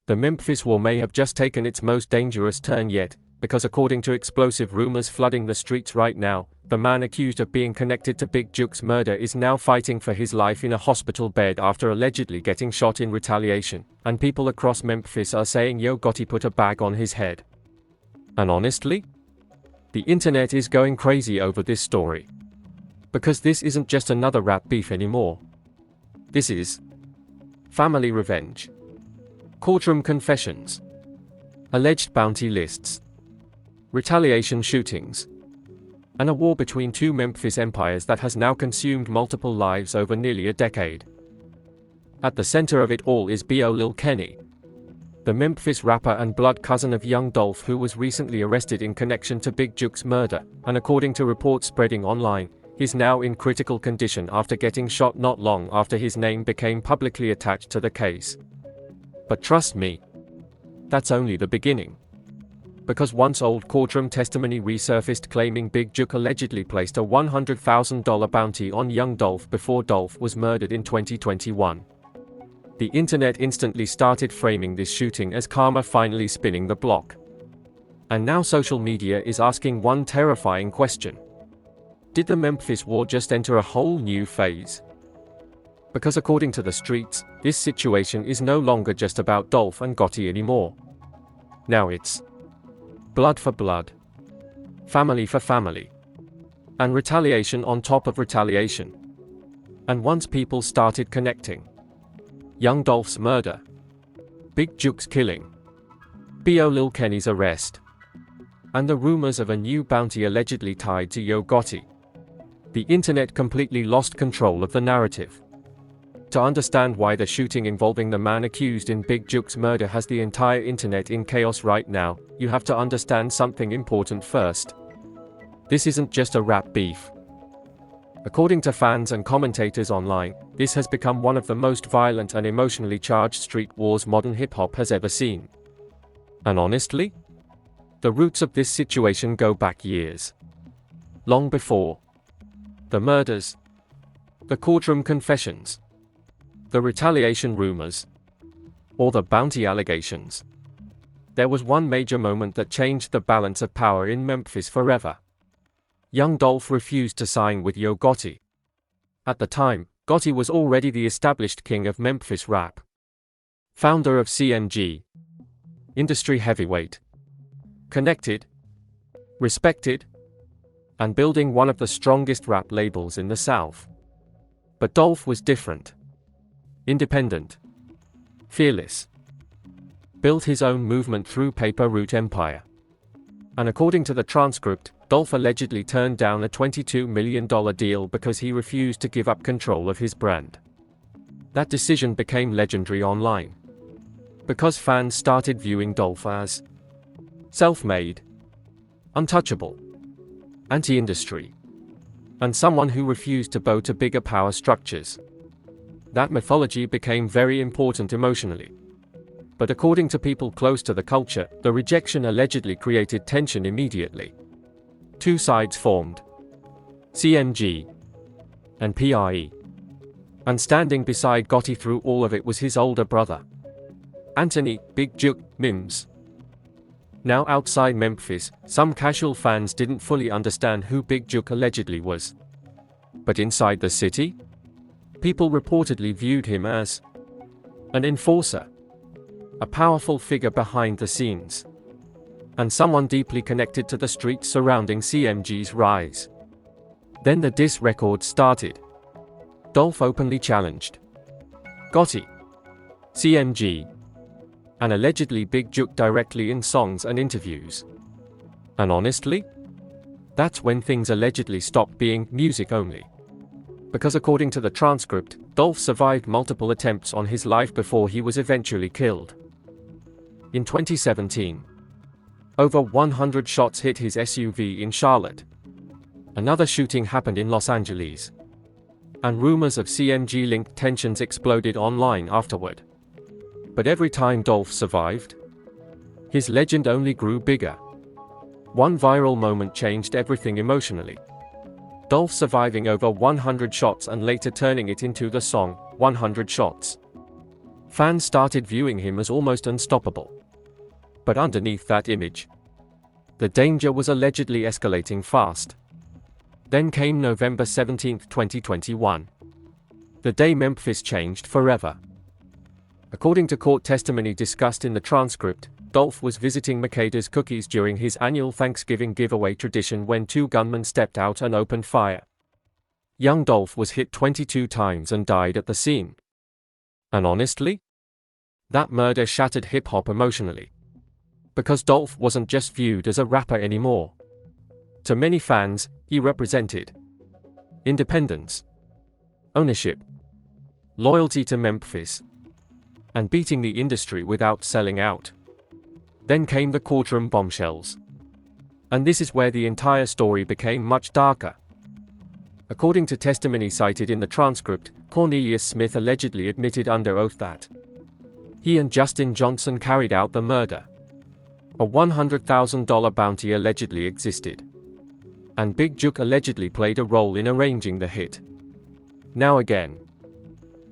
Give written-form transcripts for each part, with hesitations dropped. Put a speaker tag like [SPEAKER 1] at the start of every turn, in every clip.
[SPEAKER 1] The Memphis war may have just taken its most dangerous turn yet, because according to explosive rumors flooding the streets right now, the man accused of being connected to Big Jook's murder is now fighting for his life in a hospital bed after allegedly getting shot in retaliation, and people across Memphis are saying Yo Gotti put a bag on his head. And honestly, the internet is going crazy over this story. Because this isn't just another rap beef anymore. This is family revenge, courtroom confessions, alleged bounty lists, retaliation shootings, and a war between two Memphis empires that has now consumed multiple lives over nearly a decade. At the center of it all is ller Kenny, the Memphis rapper and blood cousin of young Dolph, who was recently arrested in connection to Big Jook's murder, and according to reports spreading online, is now in critical condition after getting shot not long after his name became publicly attached to the case. But trust me, that's only the beginning. Because once old courtroom testimony resurfaced claiming Big Jook allegedly placed a $100,000 bounty on young Dolph before Dolph was murdered in 2021. The internet instantly started framing this shooting as karma finally spinning the block. And now social media is asking one terrifying question. Did the Memphis war just enter a whole new phase? Because according to the streets, this situation is no longer just about Dolph and Gotti anymore. Now it's blood for blood, family for family, and retaliation on top of retaliation. And once people started connecting, young Dolph's murder, Big Jook's killing, ller Kenny's arrest, and the rumors of a new bounty allegedly tied to Yo Gotti, the internet completely lost control of the narrative. To understand why the shooting involving the man accused in Big Jook's murder has the entire internet in chaos right now, you have to understand something important first. This isn't just a rap beef. According to fans and commentators online, this has become one of the most violent and emotionally charged street wars modern hip-hop has ever seen. And honestly, the roots of this situation go back years. Long before the murders, the courtroom confessions, the retaliation rumors, or the bounty allegations. There was one major moment that changed the balance of power in Memphis forever. Young Dolph refused to sign with Yo Gotti. At the time, Gotti was already the established king of Memphis rap. Founder of CMG. Industry heavyweight. Connected. Respected. And building one of the strongest rap labels in the South. But Dolph was different. Independent, fearless, built his own movement through Paper Route Empire. And according to the transcript, Dolph allegedly turned down a $22 million deal because he refused to give up control of his brand. That decision became legendary online, because fans started viewing Dolph as self-made, untouchable, anti-industry, and someone who refused to bow to bigger power structures. That mythology became very important emotionally. But according to people close to the culture, the rejection allegedly created tension immediately. Two sides formed. CMG and PRE. And standing beside Gotti through all of it was his older brother, Anthony Big Jook Mims. Now outside Memphis, some casual fans didn't fully understand who Big Jook allegedly was. But inside the city, people reportedly viewed him as an enforcer, a powerful figure behind the scenes, and someone deeply connected to the streets surrounding CMG's rise. Then the diss record started. Dolph openly challenged Gotti, CMG, and allegedly Big Jook directly in songs and interviews. And honestly, that's when things allegedly stopped being music only. Because according to the transcript, Dolph survived multiple attempts on his life before he was eventually killed. In 2017, over 100 shots hit his SUV in Charlotte. Another shooting happened in Los Angeles. And rumors of CMG-linked tensions exploded online afterward. But every time Dolph survived, his legend only grew bigger. One viral moment changed everything emotionally. Dolph surviving over 100 shots and later turning it into the song, 100 Shots. Fans started viewing him as almost unstoppable. But underneath that image, the danger was allegedly escalating fast. Then came November 17, 2021. The day Memphis changed forever. According to court testimony discussed in the transcript, Dolph was visiting Makeda's Cookies during his annual Thanksgiving giveaway tradition when two gunmen stepped out and opened fire. Young Dolph was hit 22 times and died at the scene. And honestly, that murder shattered hip-hop emotionally. Because Dolph wasn't just viewed as a rapper anymore. To many fans, he represented independence, ownership, loyalty to Memphis, and beating the industry without selling out. Then came the courtroom bombshells. And this is where the entire story became much darker. According to testimony cited in the transcript, Cornelius Smith allegedly admitted under oath that he and Justin Johnson carried out the murder. A $100,000 bounty allegedly existed. And Big Jook allegedly played a role in arranging the hit. Now again,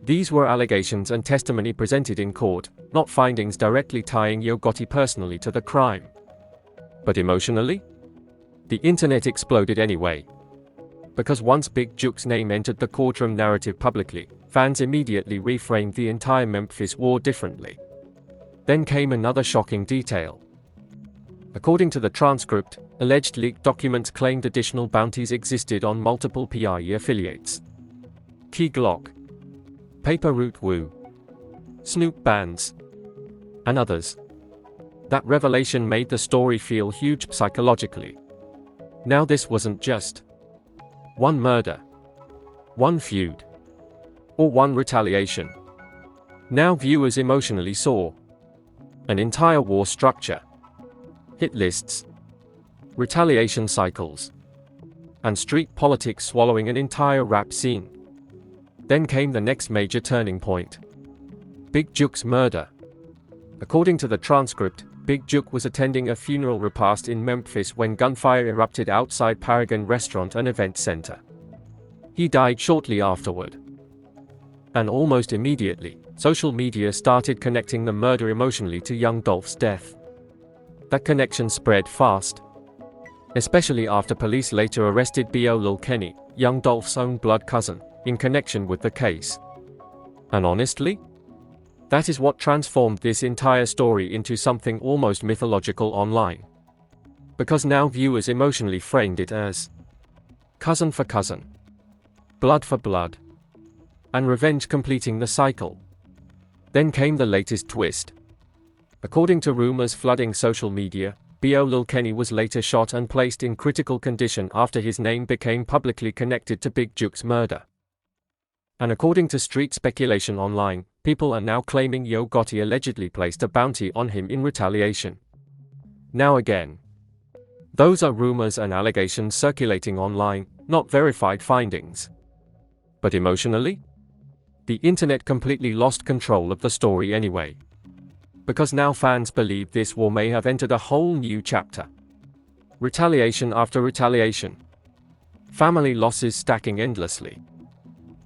[SPEAKER 1] these were allegations and testimony presented in court, not findings directly tying Gotti personally to the crime. But emotionally, the internet exploded anyway. Because once Big Jook's name entered the courtroom narrative publicly, fans immediately reframed the entire Memphis war differently. Then came another shocking detail. According to the transcript, alleged leaked documents claimed additional bounties existed on multiple PIE affiliates. Key Glock, Paper Route Woo, Snoop Bands, and others. That revelation made the story feel huge psychologically. Now this wasn't just one murder, one feud, or one retaliation. Now viewers emotionally saw an entire war structure, hit lists, retaliation cycles, and street politics swallowing an entire rap scene. Then came the next major turning point. Big Jook's murder. According to the transcript, Big Jook was attending a funeral repast in Memphis when gunfire erupted outside Paragon Restaurant and Event Center. He died shortly afterward. And almost immediately, social media started connecting the murder emotionally to young Dolph's death. That connection spread fast. Especially after police later arrested ller Kenny, young Dolph's own blood cousin, in connection with the case. And honestly, that is what transformed this entire story into something almost mythological online. Because now viewers emotionally framed it as cousin for cousin, blood for blood, and revenge completing the cycle. Then came the latest twist. According to rumors flooding social media, ller Kenny was later shot and placed in critical condition after his name became publicly connected to Big Jook's murder. And according to street speculation online, people are now claiming Gotti allegedly placed a bounty on him in retaliation. Now again, those are rumors and allegations circulating online, not verified findings. But emotionally, the internet completely lost control of the story anyway. Because now fans believe this war may have entered a whole new chapter. Retaliation after retaliation. Family losses stacking endlessly.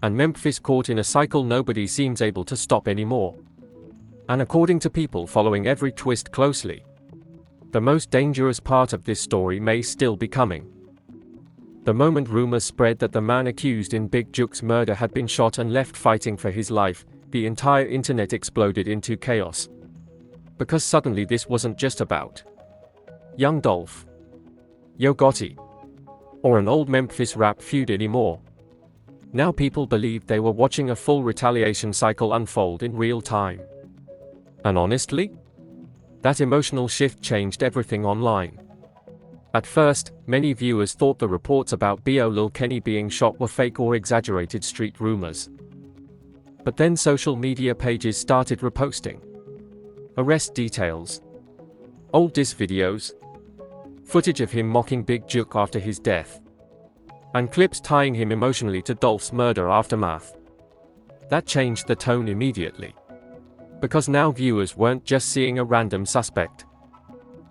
[SPEAKER 1] And Memphis caught in a cycle nobody seems able to stop anymore. And according to people following every twist closely, the most dangerous part of this story may still be coming. The moment rumors spread that the man accused in Big Jook's murder had been shot and left fighting for his life, the entire internet exploded into chaos. Because suddenly this wasn't just about young Dolph, Gotti, or an old Memphis rap feud anymore. Now people believed they were watching a full retaliation cycle unfold in real time. And honestly, that emotional shift changed everything online. At first, many viewers thought the reports about ller Kenny being shot were fake or exaggerated street rumors. But then social media pages started reposting arrest details, old diss videos, footage of him mocking Big Jook after his death, and clips tying him emotionally to Dolph's murder aftermath. That changed the tone immediately. Because now viewers weren't just seeing a random suspect.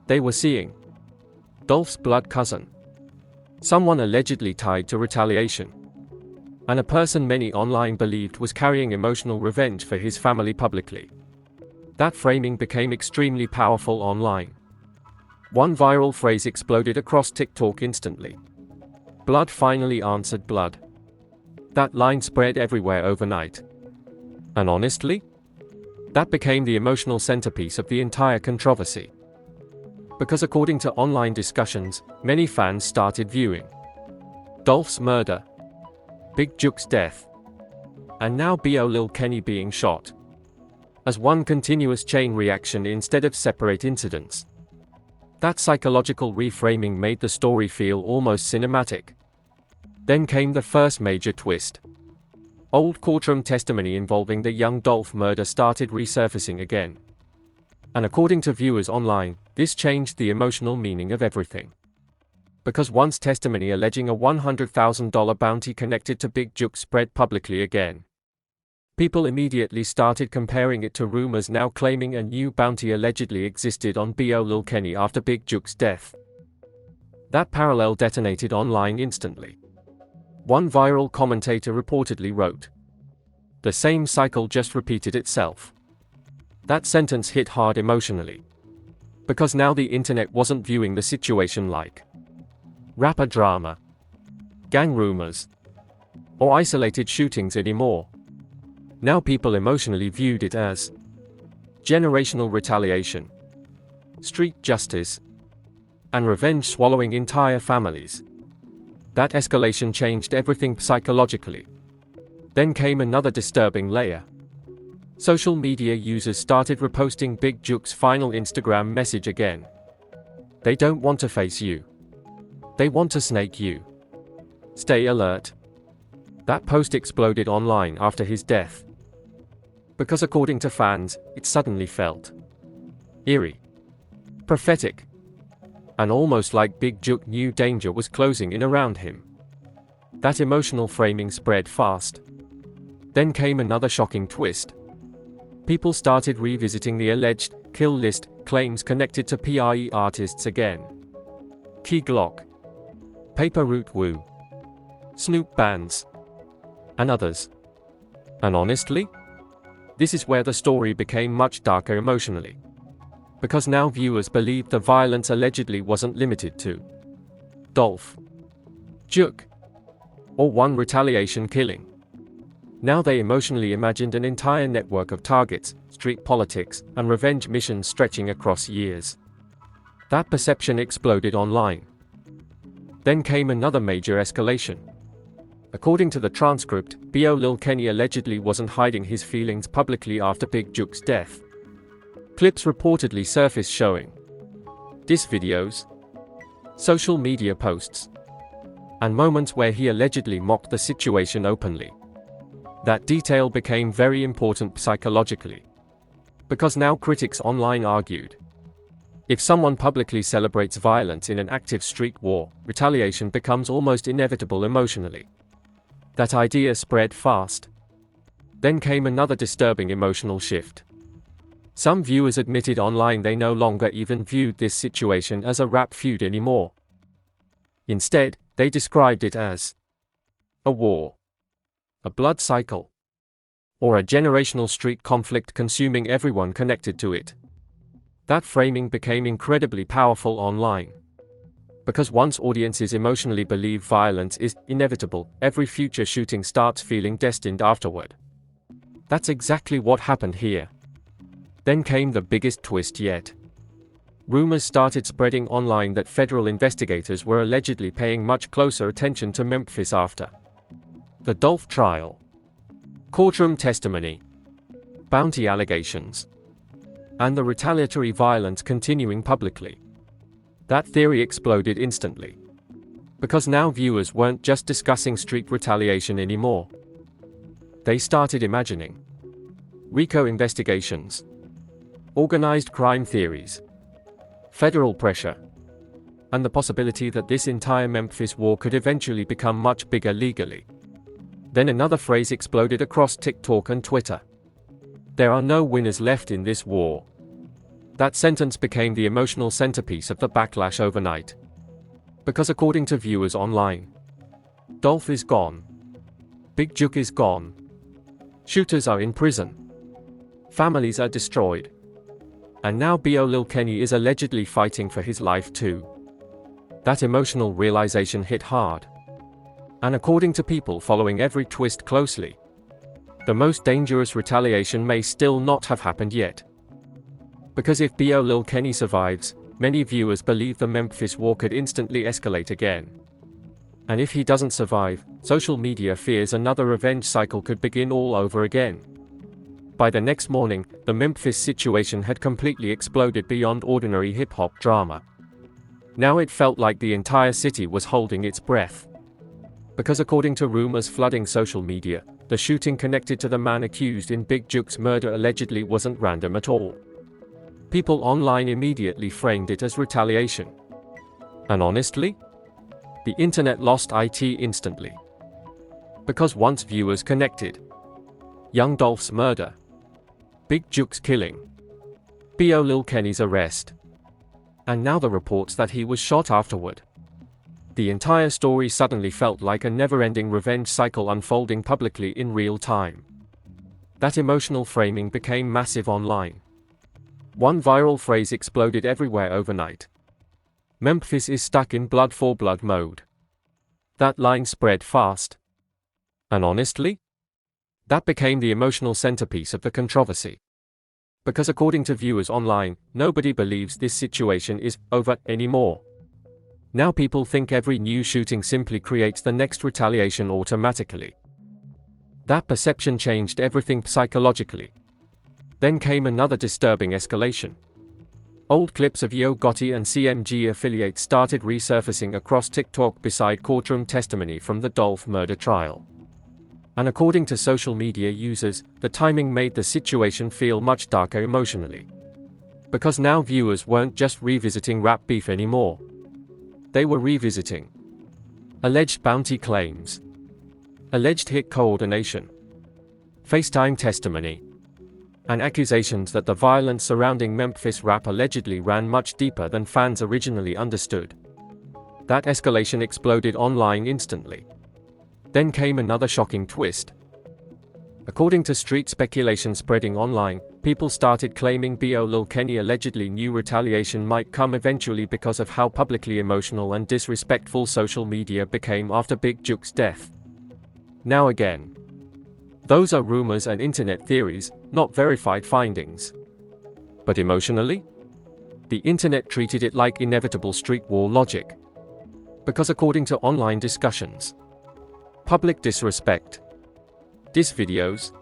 [SPEAKER 1] They were seeing Dolph's blood cousin. Someone allegedly tied to retaliation. and a person many online believed was carrying emotional revenge for his family publicly. That framing became extremely powerful online. One viral phrase exploded across TikTok instantly. "Blood finally answered blood." That line spread everywhere overnight. And honestly, that became the emotional centerpiece of the entire controversy. Because according to online discussions, many fans started viewing Dolph's murder, Big Jook's death, and now ller Kenny being shot as one continuous chain reaction instead of separate incidents. That psychological reframing made the story feel almost cinematic. Then came the first major twist. Old courtroom testimony involving the young Dolph murder started resurfacing again. And according to viewers online, this changed the emotional meaning of everything. Because once testimony alleging a $100,000 bounty connected to Big Jook spread publicly again, people immediately started comparing it to rumors now claiming a new bounty allegedly existed on ller Kenny after Big Jook's death. That parallel detonated online instantly. One viral commentator reportedly wrote, "The same cycle just repeated itself." That sentence hit hard emotionally. Because now the internet wasn't viewing the situation like rapper drama, gang rumors, or isolated shootings anymore. Now people emotionally viewed it as generational retaliation, street justice, and revenge swallowing entire families. That escalation changed everything psychologically. Then came another disturbing layer. Social media users started reposting Big Jook's final Instagram message again. "They don't want to face you. They want to snake you. Stay alert." That post exploded online after his death. Because according to fans, it suddenly felt eerie, prophetic, and almost like Big Jook knew danger was closing in around him. That emotional framing spread fast. Then came another shocking twist. People started revisiting the alleged kill list claims connected to PRE artists again. Key Glock, Paper Route Wu, Snoop Bands, and others. And honestly, this is where the story became much darker emotionally. Because now viewers believed the violence allegedly wasn't limited to Dolph, Jook, or one retaliation killing. Now they emotionally imagined an entire network of targets, street politics, and revenge missions stretching across years. That perception exploded online. Then came another major escalation. According to the transcript, ller Kenny allegedly wasn't hiding his feelings publicly after Big Jook's death. Clips reportedly surfaced showing diss videos, social media posts, and moments where he allegedly mocked the situation openly. That detail became very important psychologically. Because now critics online argued, if someone publicly celebrates violence in an active street war, retaliation becomes almost inevitable emotionally. That idea spread fast. Then came another disturbing emotional shift. Some viewers admitted online they no longer even viewed this situation as a rap feud anymore. Instead, they described it as a war, a blood cycle, or a generational street conflict consuming everyone connected to it. That framing became incredibly powerful online. Because once audiences emotionally believe violence is inevitable, every future shooting starts feeling destined afterward. That's exactly what happened here. Then came the biggest twist yet. Rumors started spreading online that federal investigators were allegedly paying much closer attention to Memphis after the Dolph trial, courtroom testimony, bounty allegations, and the retaliatory violence continuing publicly. That theory exploded instantly. Because now viewers weren't just discussing street retaliation anymore. They started imagining RICO investigations, organized crime theories, federal pressure, and the possibility that this entire Memphis war could eventually become much bigger legally. Then another phrase exploded across TikTok and Twitter. "There are no winners left in this war." That sentence became the emotional centerpiece of the backlash overnight. Because according to viewers online, Dolph is gone. Big Jook is gone. Shooters are in prison. Families are destroyed. And now ller Kenny is allegedly fighting for his life too. That emotional realization hit hard. And according to people following every twist closely, the most dangerous retaliation may still not have happened yet. Because if ller Kenny survives, many viewers believe the Memphis war could instantly escalate again. And if he doesn't survive, social media fears another revenge cycle could begin all over again. By the next morning, the Memphis situation had completely exploded beyond ordinary hip-hop drama. Now it felt like the entire city was holding its breath. Because according to rumors flooding social media, the shooting connected to the man accused in Big Jook's murder allegedly wasn't random at all. People online immediately framed it as retaliation. And honestly, the internet lost it instantly. Because once viewers connected Young Dolph's murder, Big Jook's killing, ller Kenny's arrest, and now the reports that he was shot afterward, the entire story suddenly felt like a never-ending revenge cycle unfolding publicly in real time. That emotional framing became massive online. One viral phrase exploded everywhere overnight. Memphis is stuck in blood for blood mode. That line spread fast. And honestly, that became the emotional centerpiece of the controversy. Because according to viewers online, nobody believes this situation is over anymore. Now people think every new shooting simply creates the next retaliation automatically. That perception changed everything psychologically. Then came another disturbing escalation. Old clips of Gotti and CMG affiliates started resurfacing across TikTok beside courtroom testimony from the Dolph murder trial. And according to social media users, the timing made the situation feel much darker emotionally. Because now viewers weren't just revisiting rap beef anymore. They were revisiting alleged bounty claims, alleged hit coordination, FaceTime testimony, and accusations that the violence surrounding Memphis rap allegedly ran much deeper than fans originally understood. That escalation exploded online instantly. Then came another shocking twist. According to street speculation spreading online, people started claiming ller Kenny allegedly knew retaliation might come eventually because of how publicly emotional and disrespectful social media became after Big Jook's death. Now again, those are rumors and internet theories, not verified findings. But emotionally, the internet treated it like inevitable street war logic. Because according to online discussions, public disrespect, diss videos,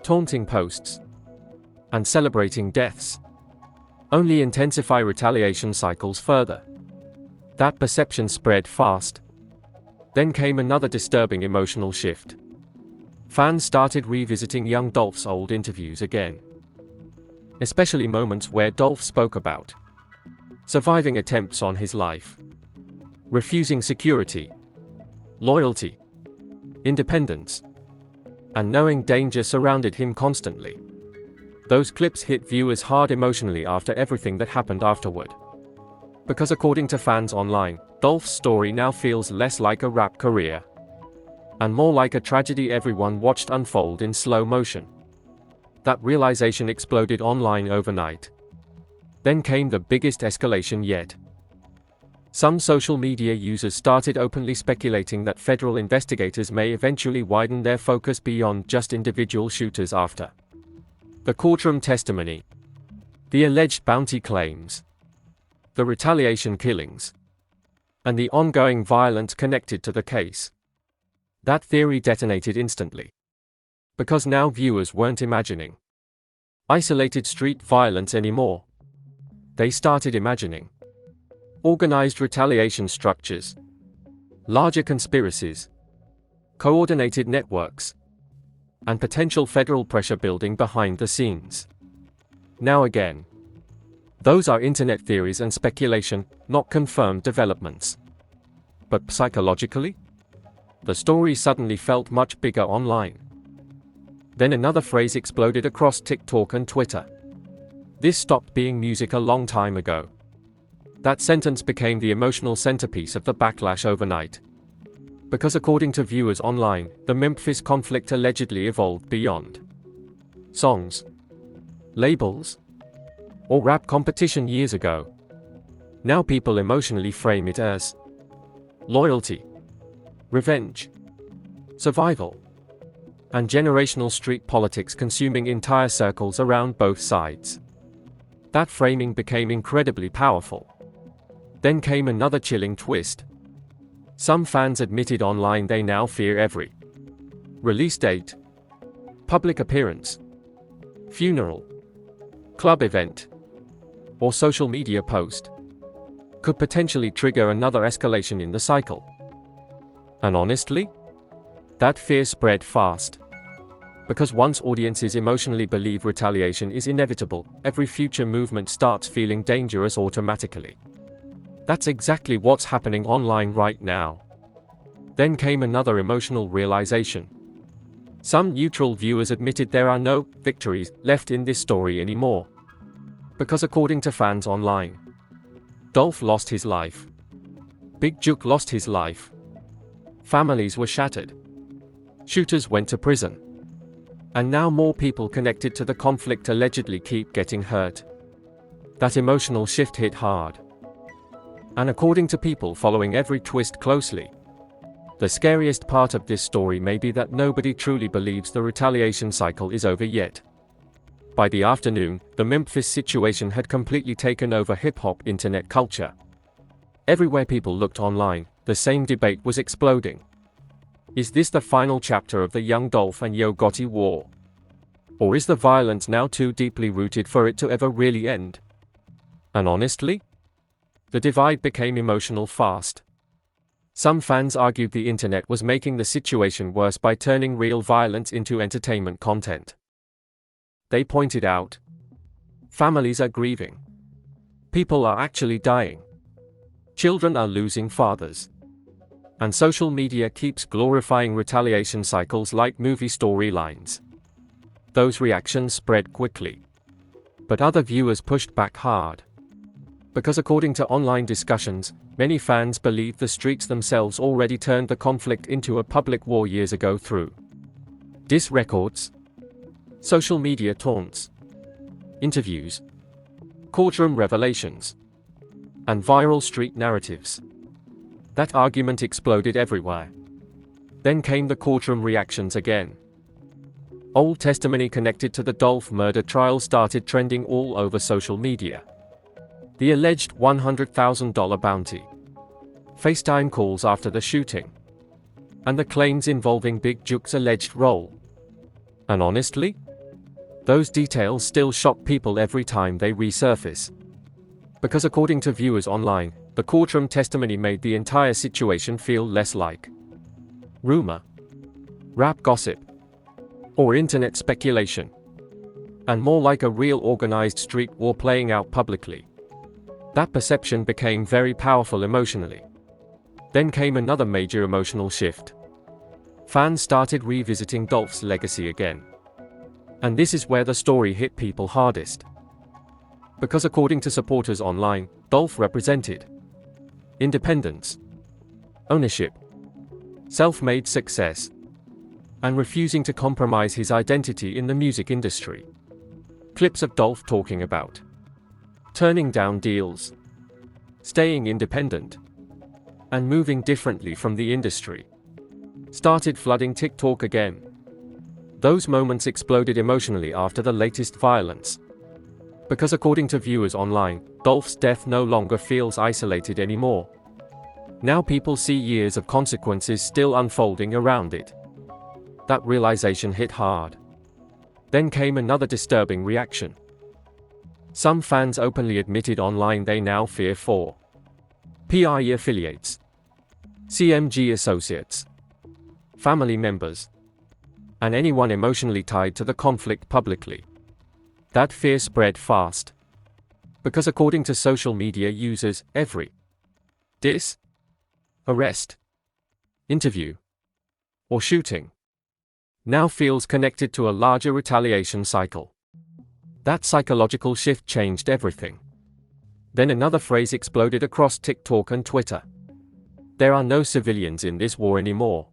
[SPEAKER 1] taunting posts, and celebrating deaths only intensify retaliation cycles further. That perception spread fast. Then came another disturbing emotional shift. Fans started revisiting young Dolph's old interviews again. Especially moments where Dolph spoke about surviving attempts on his life, refusing security, loyalty, independence, and knowing danger surrounded him constantly. Those clips hit viewers hard emotionally after everything that happened afterward. Because according to fans online, Dolph's story now feels less like a rap career, and more like a tragedy everyone watched unfold in slow motion. That realization exploded online overnight. Then came the biggest escalation yet. Some social media users started openly speculating that federal investigators may eventually widen their focus beyond just individual shooters after the courtroom testimony, the alleged bounty claims, the retaliation killings, and the ongoing violence connected to the case. That theory detonated instantly. Because now viewers weren't imagining isolated street violence anymore. They started imagining organized retaliation structures, larger conspiracies, coordinated networks, and potential federal pressure building behind the scenes. Now again, those are internet theories and speculation, not confirmed developments. But psychologically, the story suddenly felt much bigger online. Then another phrase exploded across TikTok and Twitter. This stopped being music a long time ago. That sentence became the emotional centerpiece of the backlash overnight. Because according to viewers online, the Memphis conflict allegedly evolved beyond songs, labels, or rap competition years ago. Now people emotionally frame it as loyalty, revenge, survival, and generational street politics consuming entire circles around both sides. That framing became incredibly powerful. Then came another chilling twist. Some fans admitted online they now fear every release date, public appearance, funeral, club event, or social media post could potentially trigger another escalation in the cycle. And honestly, that fear spread fast. Because once audiences emotionally believe retaliation is inevitable, every future movement starts feeling dangerous automatically. That's exactly what's happening online right now. Then came another emotional realization. Some neutral viewers admitted there are no victories left in this story anymore. Because according to fans online, Dolph lost his life. Big Jook lost his life. Families were shattered. Shooters went to prison. And now more people connected to the conflict allegedly keep getting hurt. That emotional shift hit hard. And according to people following every twist closely, the scariest part of this story may be that nobody truly believes the retaliation cycle is over yet. By the afternoon, the Memphis situation had completely taken over hip-hop internet culture. Everywhere people looked online, the same debate was exploding. Is this the final chapter of the Young Dolph and Yo Gotti war? Or is the violence now too deeply rooted for it to ever really end? And honestly, the divide became emotional fast. Some fans argued the internet was making the situation worse by turning real violence into entertainment content. They pointed out, families are grieving. People are actually dying. Children are losing fathers. And social media keeps glorifying retaliation cycles like movie storylines. Those reactions spread quickly. But other viewers pushed back hard. Because according to online discussions, many fans believe the streets themselves already turned the conflict into a public war years ago through diss records, social media taunts, interviews, courtroom revelations, and viral street narratives. That argument exploded everywhere. Then came the courtroom reactions again. Old testimony connected to the Dolph murder trial started trending all over social media. The alleged $100,000 bounty, FaceTime calls after the shooting, and the claims involving Big Jook's alleged role. And honestly, those details still shock people every time they resurface. Because according to viewers online, the courtroom testimony made the entire situation feel less like rumor, rap gossip, or internet speculation, and more like a real organized street war playing out publicly. That perception became very powerful emotionally. Then came another major emotional shift. Fans started revisiting Dolph's legacy again. And this is where the story hit people hardest. Because according to supporters online, Dolph represented independence, ownership, self-made success, and refusing to compromise his identity in the music industry. Clips of Dolph talking about turning down deals, staying independent, and moving differently from the industry started flooding TikTok again. Those moments exploded emotionally after the latest violence. Because according to viewers online, Dolph's death no longer feels isolated anymore. Now people see years of consequences still unfolding around it. That realization hit hard. Then came another disturbing reaction. Some fans openly admitted online they now fear for PIE affiliates, CMG associates, family members, and anyone emotionally tied to the conflict publicly. That fear spread fast. Because according to social media users, every diss, arrest, interview, or shooting now feels connected to a larger retaliation cycle. That psychological shift changed everything. Then another phrase exploded across TikTok and Twitter. There are no civilians in this war anymore.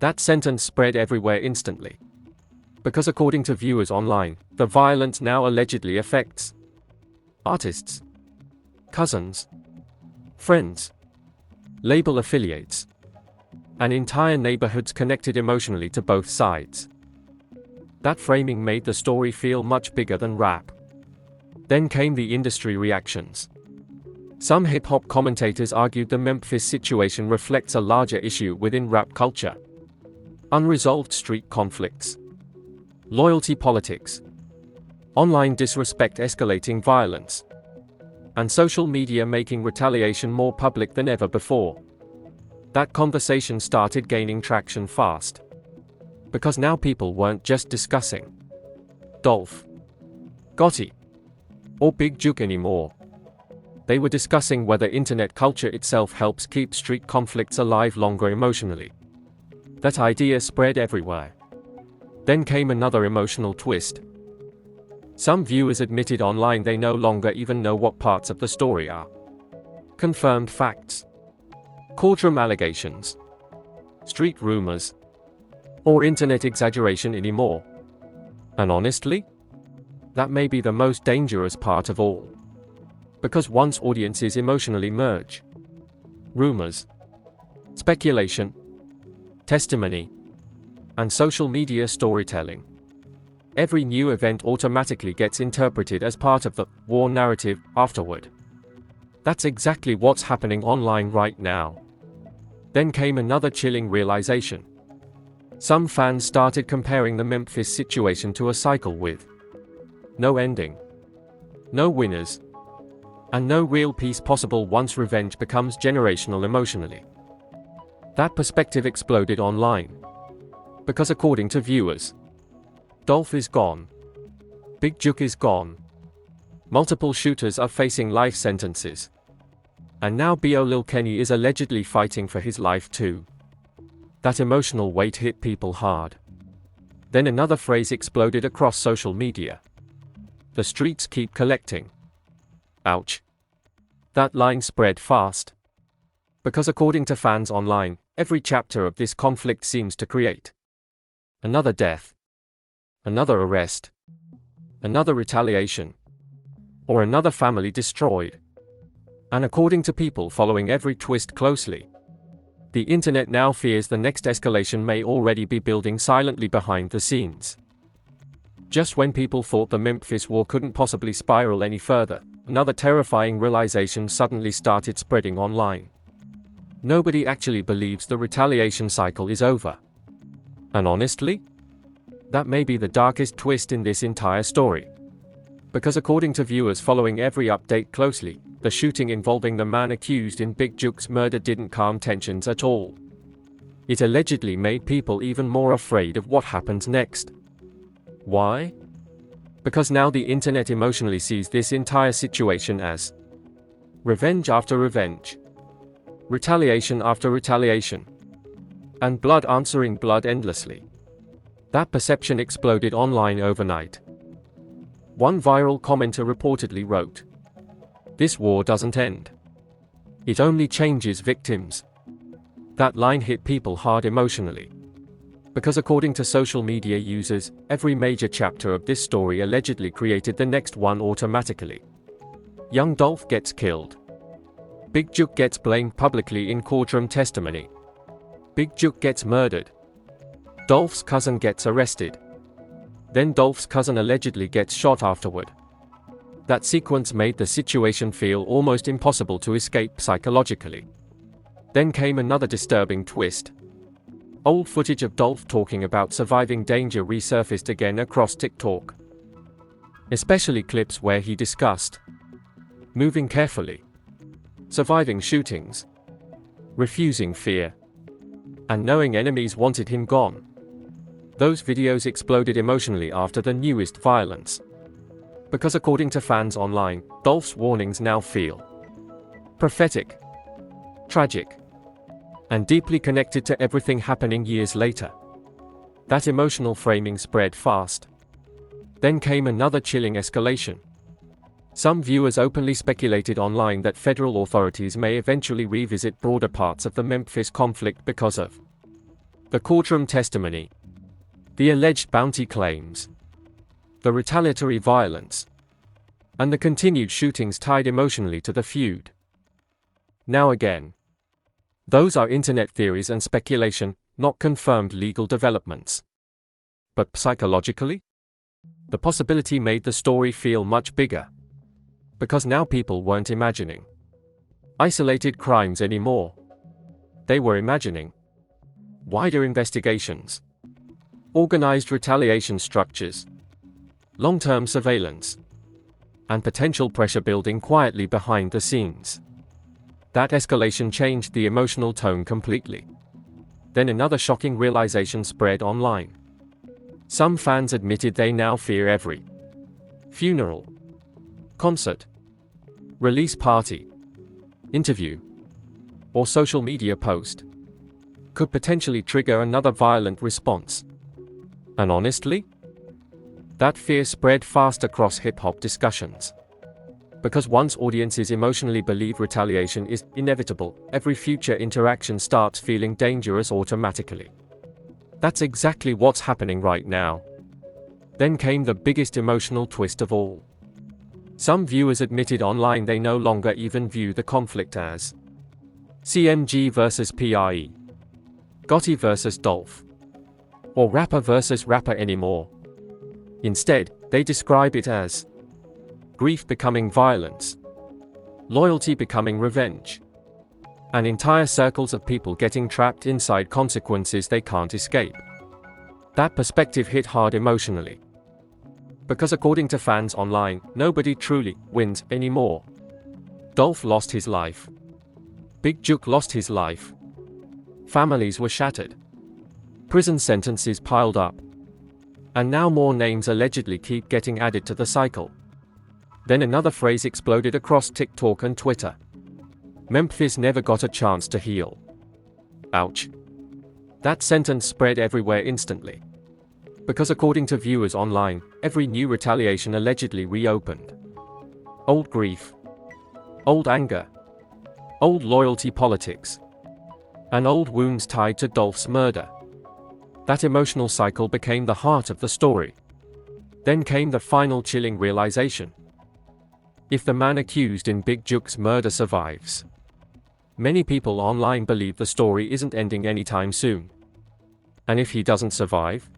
[SPEAKER 1] That sentence spread everywhere instantly. Because according to viewers online, the violence now allegedly affects artists, cousins, friends, label affiliates, and entire neighborhoods connected emotionally to both sides. That framing made the story feel much bigger than rap. Then came the industry reactions. Some hip-hop commentators argued the Memphis situation reflects a larger issue within rap culture. Unresolved street conflicts, loyalty politics, online disrespect escalating violence, and social media making retaliation more public than ever before. That conversation started gaining traction fast. Because now people weren't just discussing Dolph, Gotti, or Big Jook anymore. They were discussing whether internet culture itself helps keep street conflicts alive longer emotionally. That idea spread everywhere. Then came another emotional twist. Some viewers admitted online they no longer even know what parts of the story are confirmed facts, courtroom allegations, street rumors, or internet exaggeration anymore. And honestly, that may be the most dangerous part of all. Because once audiences emotionally merge rumors, speculation, testimony, and social media storytelling, every new event automatically gets interpreted as part of the war narrative afterward. That's exactly what's happening online right now. Then came another chilling realization. Some fans started comparing the Memphis situation to a cycle with no ending, no winners, and no real peace possible once revenge becomes generational emotionally. That perspective exploded online. Because according to viewers, Dolph is gone. Big Jook is gone. Multiple shooters are facing life sentences. And now B.O. Lil Kenny is allegedly fighting for his life too. That emotional weight hit people hard. Then another phrase exploded across social media. The streets keep collecting. Ouch. That line spread fast. Because according to fans online, every chapter of this conflict seems to create another death, another arrest, another retaliation, or another family destroyed. And according to people following every twist closely, the internet now fears the next escalation may already be building silently behind the scenes. Just when people thought the Memphis war couldn't possibly spiral any further, another terrifying realization suddenly started spreading online. Nobody actually believes the retaliation cycle is over. And honestly, that may be the darkest twist in this entire story. Because according to viewers following every update closely, the shooting involving the man accused in Big Jook's murder didn't calm tensions at all. It allegedly made people even more afraid of what happens next. Why? Because now the internet emotionally sees this entire situation as revenge after revenge, retaliation after retaliation, and blood answering blood endlessly. That perception exploded online overnight. One viral commenter reportedly wrote, "This war doesn't end. It only changes victims." That line hit people hard emotionally. Because according to social media users, every major chapter of this story allegedly created the next one automatically. Young Dolph gets killed. Big Jook gets blamed publicly in courtroom testimony. Big Jook gets murdered. Dolph's cousin gets arrested. Then Dolph's cousin allegedly gets shot afterward. That sequence made the situation feel almost impossible to escape psychologically. Then came another disturbing twist. Old footage of Dolph talking about surviving danger resurfaced again across TikTok. Especially clips where he discussed moving carefully, surviving shootings, refusing fear, and knowing enemies wanted him gone. Those videos exploded emotionally after the newest violence. Because according to fans online, Dolph's warnings now feel prophetic, tragic, and deeply connected to everything happening years later. That emotional framing spread fast. Then came another chilling escalation. Some viewers openly speculated online that federal authorities may eventually revisit broader parts of the Memphis conflict because of the courtroom testimony, the alleged bounty claims, the retaliatory violence, and the continued shootings tied emotionally to the feud. Now again, those are internet theories and speculation, not confirmed legal developments. But psychologically, the possibility made the story feel much bigger. Because now people weren't imagining isolated crimes anymore. They were imagining wider investigations, organized retaliation structures, long-term surveillance, and potential pressure building quietly behind the scenes. That escalation changed the emotional tone completely. Then another shocking realization spread online. Some fans admitted they now fear every funeral, concert, release party, interview, or social media post could potentially trigger another violent response. And honestly, that fear spread fast across hip-hop discussions. Because once audiences emotionally believe retaliation is inevitable, every future interaction starts feeling dangerous automatically. That's exactly what's happening right now. Then came the biggest emotional twist of all. Some viewers admitted online they no longer even view the conflict as CMG versus PIE, Gotti versus Dolph, or rapper versus rapper anymore. Instead, they describe it as grief becoming violence, loyalty becoming revenge, and entire circles of people getting trapped inside consequences they can't escape. That perspective hit hard emotionally. Because according to fans online, nobody truly wins anymore. Dolph lost his life. Big Jook lost his life. Families were shattered. Prison sentences piled up. And now more names allegedly keep getting added to the cycle. Then another phrase exploded across TikTok and Twitter. Memphis never got a chance to heal. Ouch. That sentence spread everywhere instantly. Because according to viewers online, every new retaliation allegedly reopened old grief, old anger, old loyalty politics, and old wounds tied to Dolph's murder. That emotional cycle became the heart of the story. Then came the final chilling realization. If the man accused in Big Jook's murder survives, many people online believe the story isn't ending anytime soon. And if he doesn't survive,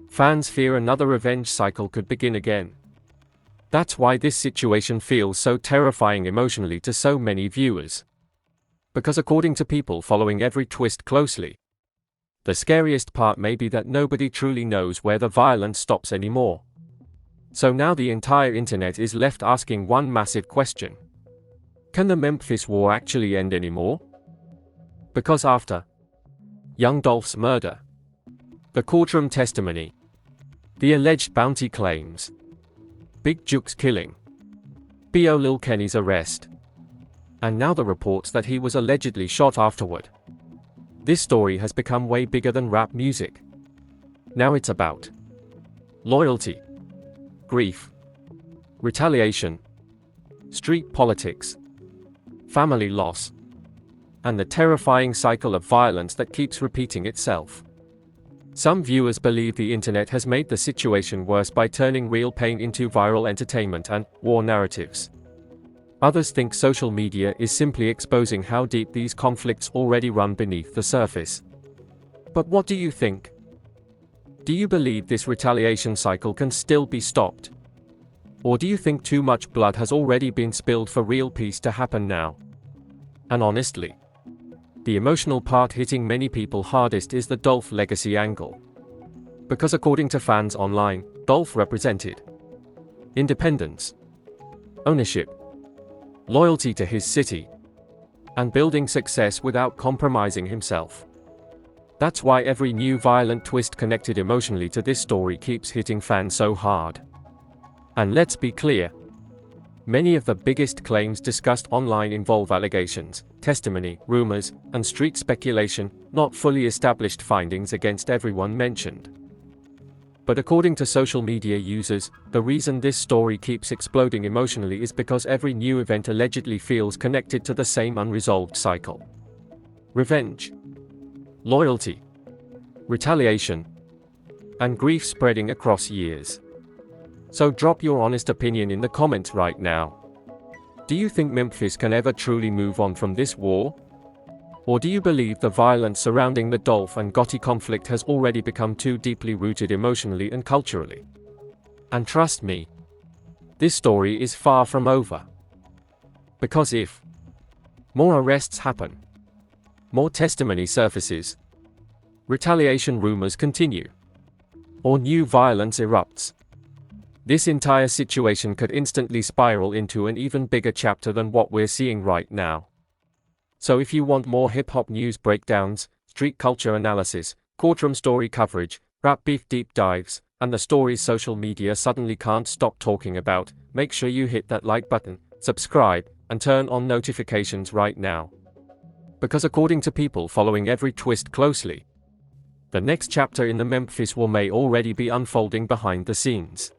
[SPEAKER 1] fans fear another revenge cycle could begin again. That's why this situation feels so terrifying emotionally to so many viewers. Because according to people following every twist closely, the scariest part may be that nobody truly knows where the violence stops anymore. So now the entire internet is left asking one massive question. Can the Memphis war actually end anymore? Because after young Dolph's murder, the courtroom testimony, the alleged bounty claims, Big Jook's killing, B.O. Lil Kenny's arrest, and now the reports that he was allegedly shot afterward, this story has become way bigger than rap music. Now it's about loyalty, grief, retaliation, street politics, family loss, and the terrifying cycle of violence that keeps repeating itself. Some viewers believe the internet has made the situation worse by turning real pain into viral entertainment and war narratives. Others think social media is simply exposing how deep these conflicts already run beneath the surface. But what do you think? Do you believe this retaliation cycle can still be stopped? Or do you think too much blood has already been spilled for real peace to happen now? And honestly, the emotional part hitting many people hardest is the Dolph legacy angle. Because according to fans online, Dolph represented independence, ownership, loyalty to his city, and building success without compromising himself. That's why every new violent twist connected emotionally to this story keeps hitting fans so hard. And let's be clear, many of the biggest claims discussed online involve allegations, testimony, rumors, and street speculation, not fully established findings against everyone mentioned. But according to social media users, the reason this story keeps exploding emotionally is because every new event allegedly feels connected to the same unresolved cycle. Revenge, loyalty, retaliation, and grief spreading across years. So drop your honest opinion in the comments right now. Do you think Memphis can ever truly move on from this war? Or do you believe the violence surrounding the Dolph and Gotti conflict has already become too deeply rooted emotionally and culturally? And trust me, this story is far from over. Because if more arrests happen, more testimony surfaces, retaliation rumors continue, or new violence erupts, this entire situation could instantly spiral into an even bigger chapter than what we're seeing right now. So if you want more hip-hop news breakdowns, street culture analysis, courtroom story coverage, rap beef deep dives, and the stories social media suddenly can't stop talking about, make sure you hit that like button, subscribe, and turn on notifications right now. Because according to people following every twist closely, the next chapter in the Memphis War may already be unfolding behind the scenes.